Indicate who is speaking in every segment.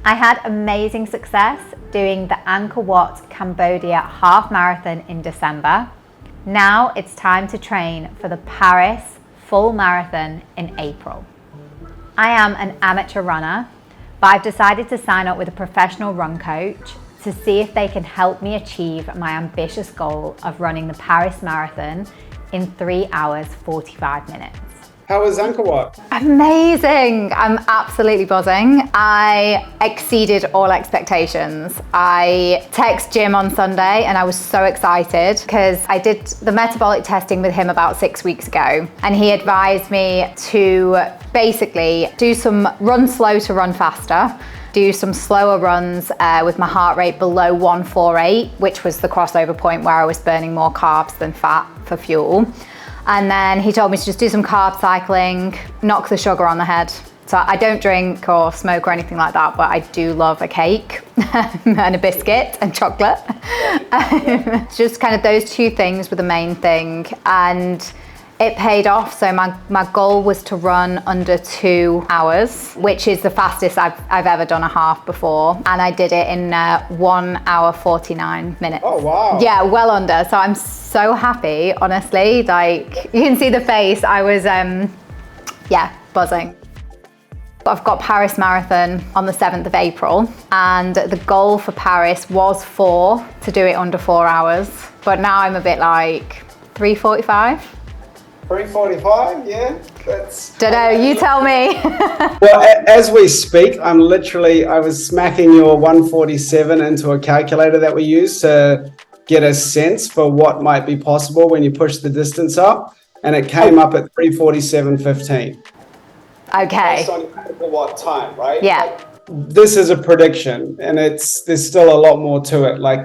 Speaker 1: I had amazing success doing the Angkor Cambodia half marathon in December. Now it's time to train for the Paris full marathon in April. I am an amateur runner, but I've decided to sign up with a professional run coach to see if they can help me achieve my ambitious goal of running the Paris Marathon in 3 hours, 45 minutes.
Speaker 2: How was Angkor?
Speaker 1: Amazing! I'm absolutely buzzing. I exceeded all expectations. I text Jim on Sunday and I was so excited because I did the metabolic testing with him about 6 weeks ago, and he advised me to basically do some run slow to run faster, do some slower runs with my heart rate below 148, which was the crossover point where I was burning more carbs than fat for fuel. And then he told me to just do some carb cycling, knock the sugar on the head. So I don't drink or smoke or anything like that, but I do love a cake and a biscuit and chocolate. Just kind of those two things were the main thing. And it paid off. So my goal was to run under 2 hours, which is the fastest I've ever done a half before. And I did it in 1 hour, 49 minutes.
Speaker 2: Oh, wow.
Speaker 1: Yeah, well under. So I'm so happy, honestly. Like, you can see the face. I was, buzzing. I've got Paris Marathon on the 7th of April, and the goal for Paris was to do it under 4 hours. But now I'm a bit like 3:45.
Speaker 2: 3:45, yeah. That's.
Speaker 1: Don't know, you tell me.
Speaker 2: Well, as we speak, I was smacking your 147 into a calculator that we use to get a sense for what might be possible when you push the distance up, and it came up at 3:47.15.
Speaker 1: Okay.
Speaker 2: Based on what time, right?
Speaker 1: Yeah.
Speaker 2: Like, this is a prediction, and there's still a lot more to it. Like,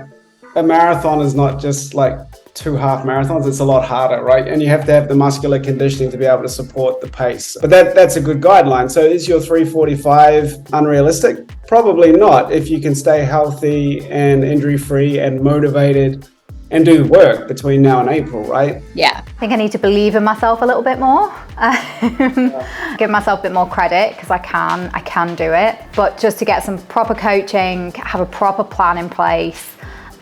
Speaker 2: a marathon is not just like 2 half marathons, it's a lot harder, right? And you have to have the muscular conditioning to be able to support the pace. But that's a good guideline. So is your 3:45 unrealistic? Probably not, if you can stay healthy and injury-free and motivated and do the work between now and April, right?
Speaker 1: Yeah. I think I need to believe in myself a little bit more. Give myself a bit more credit, because I can do it. But just to get some proper coaching, have a proper plan in place,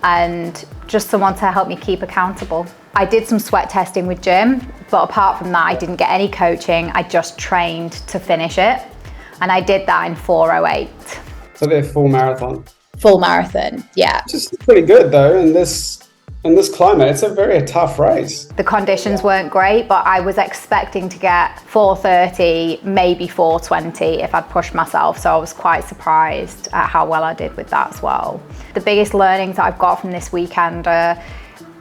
Speaker 1: and just someone to help me keep accountable. I did some sweat testing with Jim, but apart from that, I didn't get any coaching. I just trained to finish it. And I did that in 4:08.
Speaker 2: So they're full marathon.
Speaker 1: Full marathon, yeah.
Speaker 2: Which is pretty good though, in this climate. It's a very tough race.
Speaker 1: The conditions weren't great, but I was expecting to get 4:30, maybe 4:20 if I'd pushed myself. So I was quite surprised at how well I did with that as well. The biggest learnings that I've got from this weekend are,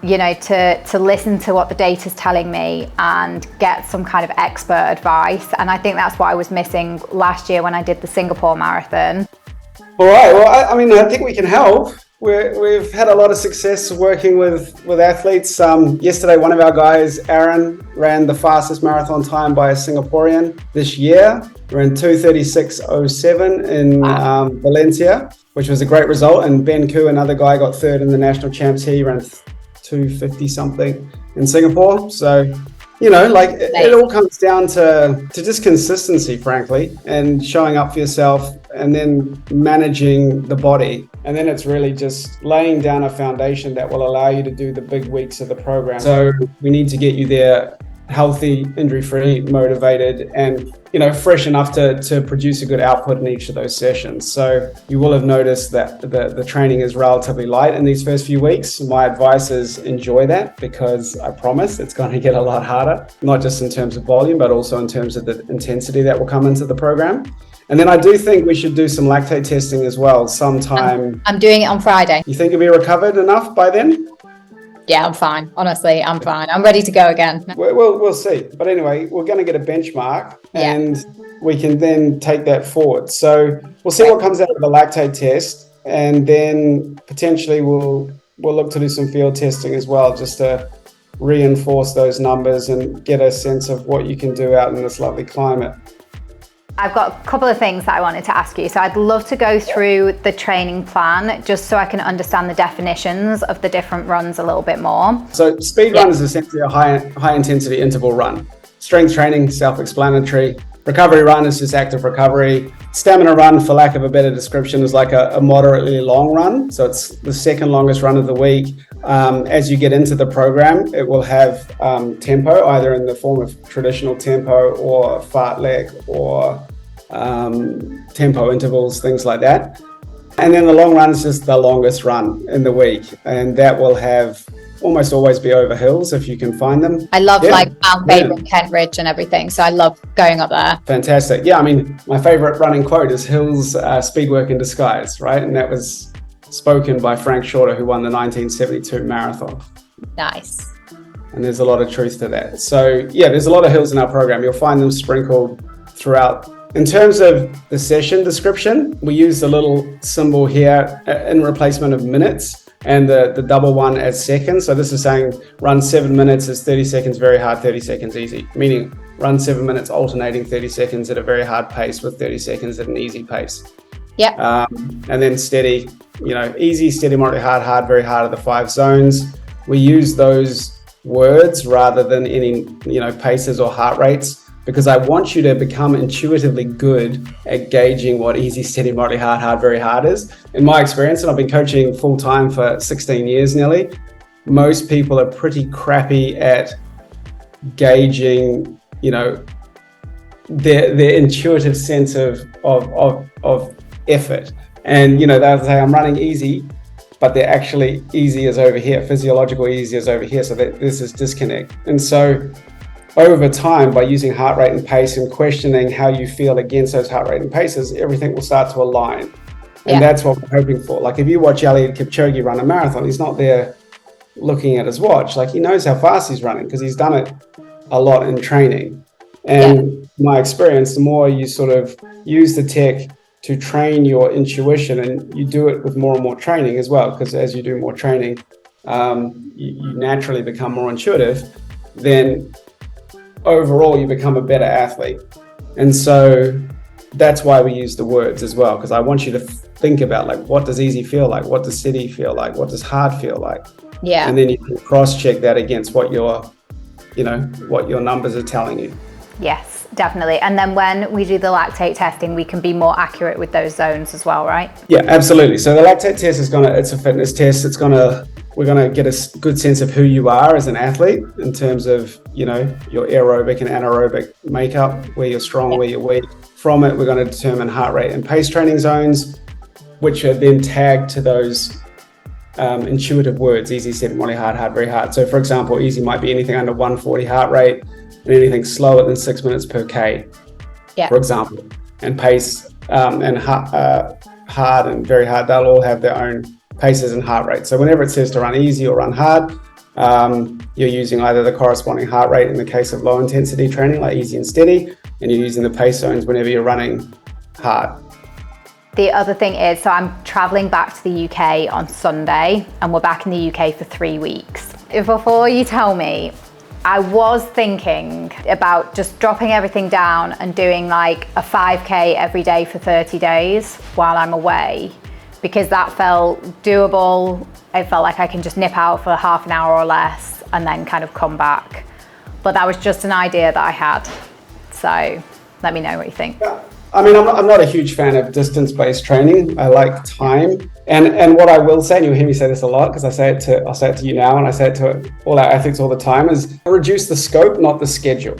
Speaker 1: to listen to what the data's telling me and get some kind of expert advice. And I think that's what I was missing last year when I did the Singapore Marathon.
Speaker 2: All right, well, I think we can help. We've had a lot of success working with athletes. Yesterday, one of our guys, Aaron, ran the fastest marathon time by a Singaporean this year. Ran 2:36.07 in Valencia, which was a great result. And Ben Koo, another guy, got third in the national champs. He ran 2:50 something in Singapore. So, it all comes down to just consistency, frankly, and showing up for yourself, and then managing the body. And then it's really just laying down a foundation that will allow you to do the big weeks of the program. So we need to get you there healthy, injury-free, motivated, and fresh enough to produce a good output in each of those sessions. So you will have noticed that the training is relatively light in these first few weeks. My advice is enjoy that, because I promise it's going to get a lot harder, not just in terms of volume, but also in terms of the intensity that will come into the program. And then I do think we should do some lactate testing as well sometime.
Speaker 1: I'm doing it on Friday.
Speaker 2: You think you'll be recovered enough by then?
Speaker 1: Yeah, I'm fine. Honestly, I'm fine. I'm ready to go again.
Speaker 2: We'll see. But anyway, we're going to get a benchmark, and we can then take that forward. So we'll see what comes out of the lactate test, and then potentially we'll look to do some field testing as well, just to reinforce those numbers and get a sense of what you can do out in this lovely climate.
Speaker 1: I've got a couple of things that I wanted to ask you. So I'd love to go through the training plan just so I can understand the definitions of the different runs a little bit more.
Speaker 2: So speed run is essentially a high intensity interval run. Strength training, self-explanatory. Recovery run is just active recovery. stamina run, for lack of a better description, is like a moderately long run. So it's the second longest run of the week. As you get into the program, it will have tempo, either in the form of traditional tempo or fartlek or tempo intervals, things like that. And then the long run is just the longest run in the week. And that will have almost always be over hills if you can find them.
Speaker 1: I love like Mount Baber and Kent Ridge and everything. So I love going up there.
Speaker 2: Fantastic. Yeah, I mean, my favorite running quote is hills speed work in disguise, right? And that was spoken by Frank Shorter, who won the 1972 marathon.
Speaker 1: Nice.
Speaker 2: And there's a lot of truth to that. So yeah, there's a lot of hills in our program. You'll find them sprinkled throughout. In terms of the session description, we use the little symbol here in replacement of minutes and the double one as seconds. So this is saying run 7 minutes is 30 seconds very hard, 30 seconds easy, meaning run 7 minutes alternating 30 seconds at a very hard pace with 30 seconds at an easy pace.
Speaker 1: Yeah.
Speaker 2: And then steady, easy, steady, moderately hard, hard, very hard are the 5 zones. We use those words rather than any, paces or heart rates, because I want you to become intuitively good at gauging what easy, steady, moderately hard, hard, very hard is. In my experience, and I've been coaching full time for 16 years nearly, most people are pretty crappy at gauging, their intuitive sense of effort. And, they'll say, I'm running easy, but they're actually easy is over here, physiological easy is over here. So this is disconnect. And so over time, by using heart rate and pace and questioning how you feel against those heart rate and paces, everything will start to align. And that's what we're hoping for. Like if you watch Eliud Kipchoge run a marathon, he's not there looking at his watch. Like he knows how fast he's running because he's done it a lot in training. And my experience, the more you sort of use the tech to train your intuition, and you do it with more and more training as well, because as you do more training, you naturally become more intuitive, then overall you become a better athlete. And so that's why we use the words as well, because I want you to think about like, what does easy feel like? What does steady feel like? What does hard feel like? Yeah. And then you can cross-check that against what your numbers are telling you. Yes, definitely. And then when we do the lactate testing, we can be more accurate with those zones as well, right? Yeah, absolutely. So the lactate test it's a fitness test. We're going to get a good sense of who you are as an athlete in terms of, your aerobic and anaerobic makeup, where you're strong, where you're weak. From it, we're going to determine heart rate and pace training zones, which are then tagged to those intuitive words, easy, steady, moderately hard, hard, very hard. So for example, easy might be anything under 140 heart rate and anything slower than 6 minutes per K, for example. And pace and hard and very hard, they'll all have their own paces and heart rate. So whenever it says to run easy or run hard, you're using either the corresponding heart rate in the case of low intensity training, like easy and steady, and you're using the pace zones whenever you're running hard. The other thing is, so I'm traveling back to the UK on Sunday, and we're back in the UK for 3 weeks. Before you tell me, I was thinking about just dropping everything down and doing like a 5K every day for 30 days while I'm away, because that felt doable. I felt like I can just nip out for half an hour or less and then kind of come back. But that was just an idea that I had. So let me know what you think. I mean, I'm not a huge fan of distance-based training. I like time. And what I will say, and you'll hear me say this a lot, because I'll say it to you now, and I say it to all our athletes all the time, is reduce the scope, not the schedule.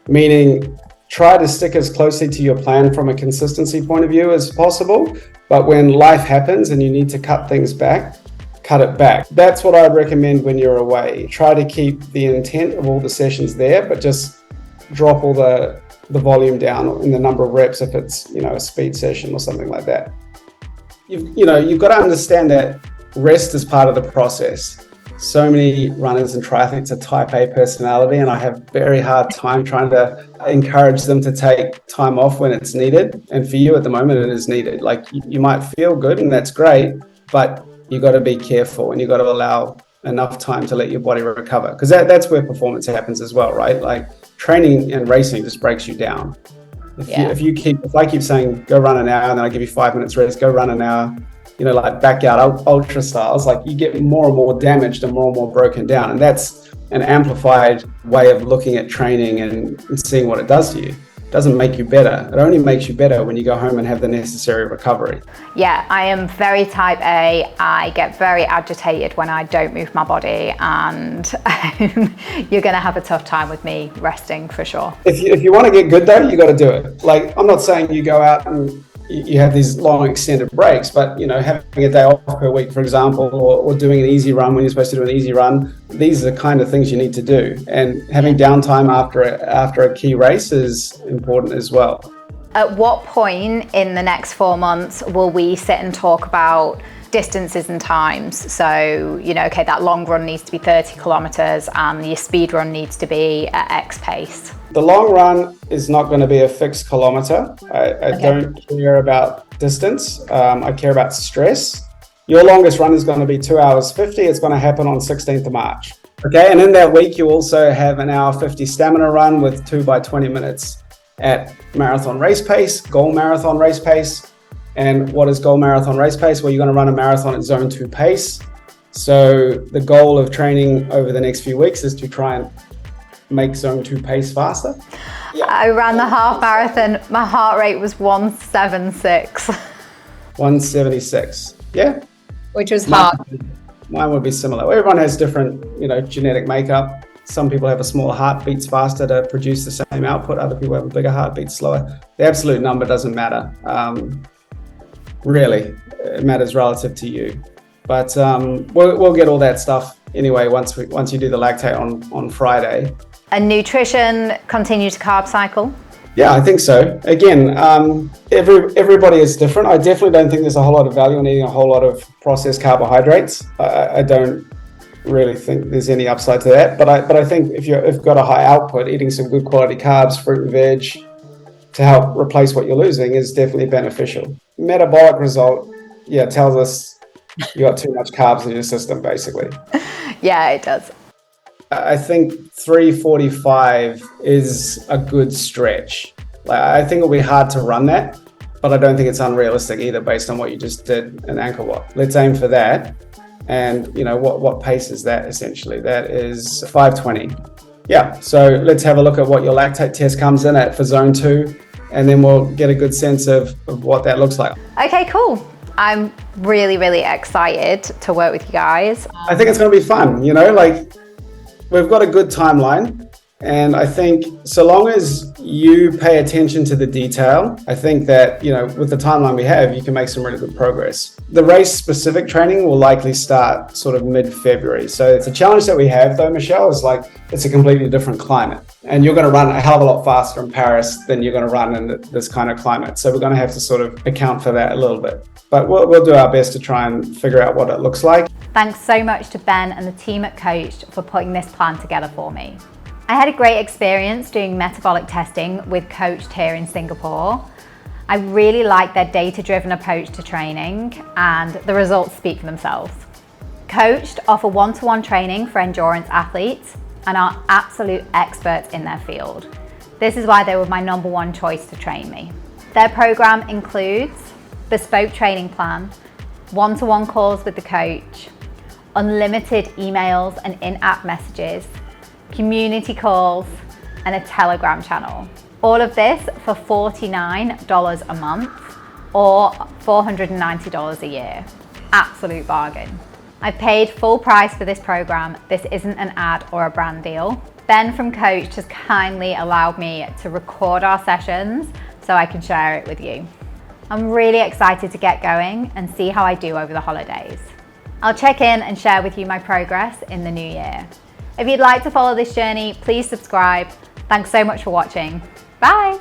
Speaker 2: Meaning, try to stick as closely to your plan from a consistency point of view as possible. But when life happens and you need to cut things back, cut it back. That's what I'd recommend when you're away. Try to keep the intent of all the sessions there, but just drop all the volume down in the number of reps if it's, a speed session or something like that. You've got to understand that rest is part of the process. So many runners and triathletes are type A personality, and I have very hard time trying to encourage them to take time off when it's needed. And for you at the moment, it is needed. Like you might feel good and that's great, but you got to be careful and you got to allow enough time to let your body recover, because that's where performance happens as well, right? Like training and racing just breaks you down. If I keep saying go run an hour and then I give you 5 minutes rest, go run an hour, like backyard ultra styles, like you get more and more damaged and more broken down. And that's an amplified way of looking at training and seeing what it does to you. doesn't make you better. It only makes you better when you go home and have the necessary recovery.
Speaker 1: Yeah, I am very type A. I get very agitated when I don't move my body, and you're going to have a tough time with me resting for sure.
Speaker 2: If you want to get good though, you got to do it. Like, I'm not saying you go out and you have these long extended breaks, but having a day off per week, for example, or doing an easy run when you're supposed to do an easy run, these are the kind of things you need to do. And having downtime after a key race is important as well.
Speaker 1: At what point in the next 4 months will we sit and talk about distances and times? So, okay, that long run needs to be 30 kilometers and your speed run needs to be at X pace.
Speaker 2: The long run is not going to be a fixed kilometer. I don't care about distance. I care about stress. Your longest run is going to be 2 hours 50. It's going to happen on 16th of March. Okay, and in that week, you also have an hour 50 stamina run with 2 by 20 minutes at marathon race pace, goal marathon race pace. And what is goal marathon race pace? Well, you're going to run a marathon at zone 2 pace. So the goal of training over the next few weeks is to try and make zone 2 pace faster. Yeah.
Speaker 1: I ran the half marathon. My heart rate was 176.
Speaker 2: 176. Yeah.
Speaker 1: Which was hard.
Speaker 2: Mine would be similar. Everyone has different, genetic makeup. Some people have a smaller heart, beats faster to produce the same output. Other people have a bigger heart, beats slower. The absolute number doesn't matter. Really, it matters relative to you. But we'll get all that stuff anyway once you do the lactate on Friday.
Speaker 1: And nutrition, continue to carb cycle?
Speaker 2: Yeah, I think so. Again, everybody is different. I definitely don't think there's a whole lot of value in eating a whole lot of processed carbohydrates. I don't really think there's any upside to that. But I think if you've got a high output, eating some good quality carbs, fruit and veg, to help replace what you're losing is definitely beneficial. Metabolic result, tells us you got too much carbs in your system, basically.
Speaker 1: Yeah, it does.
Speaker 2: I think 345 is a good stretch. I think it'll be hard to run that, but I don't think it's unrealistic either based on what you just did in Angkor. Let's aim for that. And what pace is that essentially? That is 520. Yeah, so let's have a look at what your lactate test comes in at for zone 2, and then we'll get a good sense of what that looks like.
Speaker 1: Okay, cool. I'm really, really excited to work with you guys.
Speaker 2: I think it's going to be fun, we've got a good timeline. And I think so long as you pay attention to the detail, I think that, with the timeline we have, you can make some really good progress. The race-specific training will likely start sort of mid-February. So it's a challenge that we have, though, Michelle, is it's a completely different climate. And you're going to run a hell of a lot faster in Paris than you're going to run in this kind of climate. So we're going to have to sort of account for that a little bit. But we'll do our best to try and figure out what it looks like.
Speaker 1: Thanks so much to Ben and the team at Coached for putting this plan together for me. I had a great experience doing metabolic testing with Coached here in Singapore. I really like their data-driven approach to training, and the results speak for themselves. Coached offer one-to-one training for endurance athletes and are absolute experts in their field. This is why they were my #1 choice to train me. Their program includes bespoke training plan, one-to-one calls with the coach, unlimited emails and in-app messages, community calls, and a Telegram channel. All of this for $49 a month or $490 a year. Absolute bargain. I paid full price for this program. This isn't an ad or a brand deal. Ben from Coached has kindly allowed me to record our sessions so I can share it with you. I'm really excited to get going and see how I do over the holidays. I'll check in and share with you my progress in the new year. If you'd like to follow this journey, please subscribe. Thanks so much for watching. Bye.